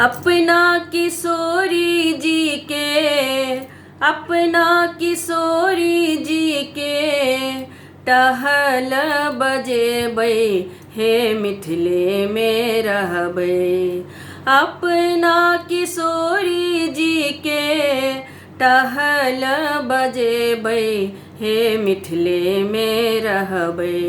अपना किशोरी जी के, अपना किशोरी जी के टहल बजेबै, हे मिथिले में रहबै। अपना किशोरी जी के टहल बजेबै, हे मिथिले में रहबै।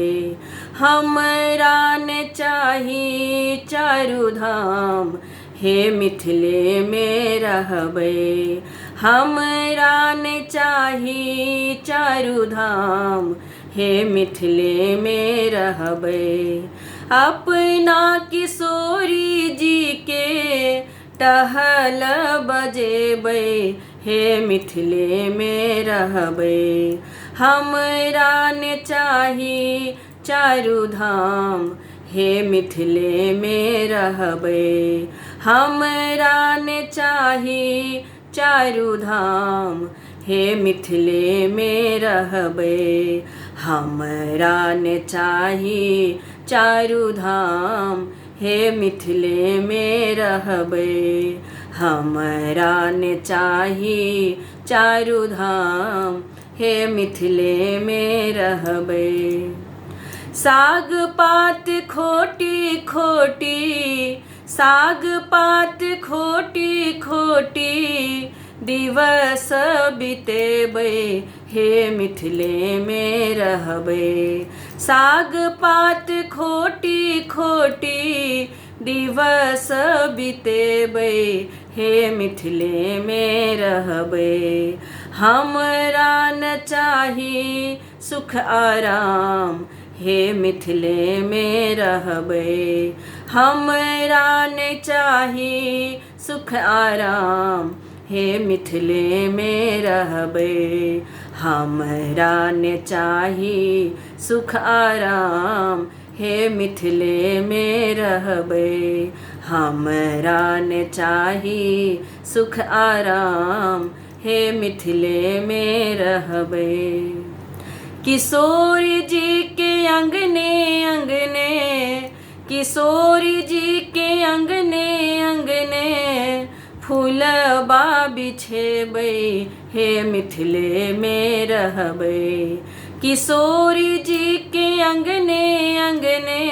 हमरा ने चाही चारु धाम, हे मिथिले में रहबै। हमरा ने चाही चारु धाम, हे मिथिले में रहबै। अपना किशोरी जी के टहल बजेबै, हे मिथिले में रहबै। हमरा ने चाही चारु धाम, हे मिथिले में रहबै। हमरा ने चाही चारु धाम, हे मिथिले में रहबै। हमरा ने चाही चारु धाम, हे मिथिले में रहबै। हमरा ने चाही चारु धाम, हे मिथिले में रहबै। साग पात खोटी खोटी, साग पात खोटी खोटी दिवस बितेबै, हे मिथिले में रहबै। साग पात खोटी खोटी दिवस बितेबै, हे मिथिले में रहबै। हमरा न चाही सुख आराम, हे मिथिले में रहबै। हमरा ने चाही सुख आराम, हे मिथिले में रहबै। हमरा ने चाही सुख आराम, हे मिथिले में रहबै। हमरा ने चाही सुख आराम, हे मिथिले में रहबै। किशोरी जी के अंगने अंगने, किशोरी जी के अंगने अंगने फूलबा बिछेबै, हे मिथिले में रहबै। किशोरी जी के अंगने अंगने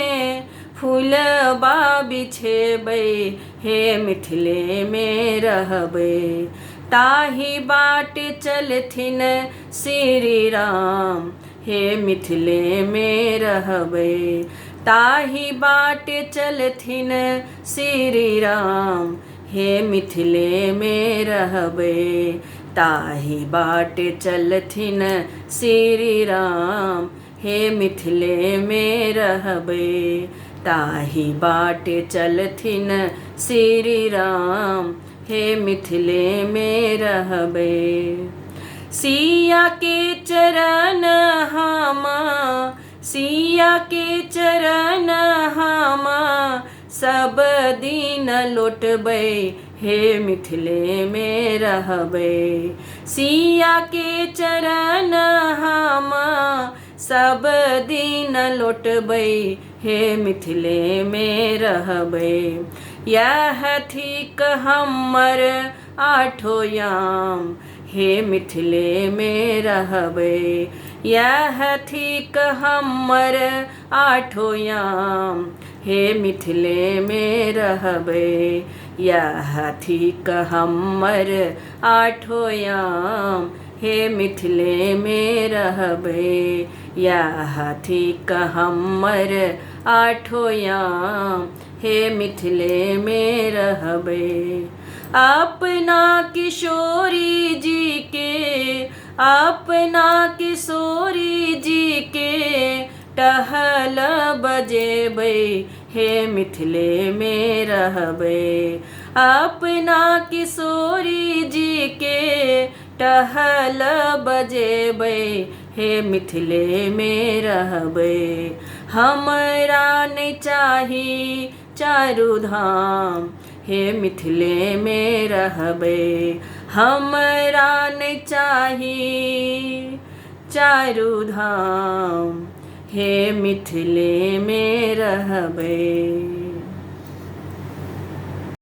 फूलबा बिछेबै, हे मिथिले में रहबै। ताहि बाट चलथिन श्री राम, हे मिथिले में रहबै। ताहि बाट चलथिन श्री राम, हे मिथिले में रहबै। ताहि बाट चलथिन श्री राम, हे मिथिले में रहबै। ताहि बाट चलथिन श्री राम, हे मिथिले में रहबै। सिया के चरण हामा, सिया के चरण हामा सब दिन लौटबै, हे मिथिले में रहबै। सिया के चरण हामा सब दिन लौटबै, हे मिथिले में रहबै। यह थिक हमर आठो याम, हे मिथिले में रहबै। यह थिक हमर आठो याम, हे मिथिले में रहबै। यह थिक हमर आठो याम, हे मिथिले में रहबै। यह थिक हमर आठो याम, हे मिथिले में रहबै। अपना किशोरी जी के, अपना किशोरी जी के टहल बजेबै, हे मिथिले में रहबै। अपना किशोरी जी के टहल बजेबै, हे मिथिले में रहबै। हमरा ने चाही चारु धाम, हे मिथिले में रहबै। हमरा ने चाही चारु धाम, हे मिथिले में रहबै।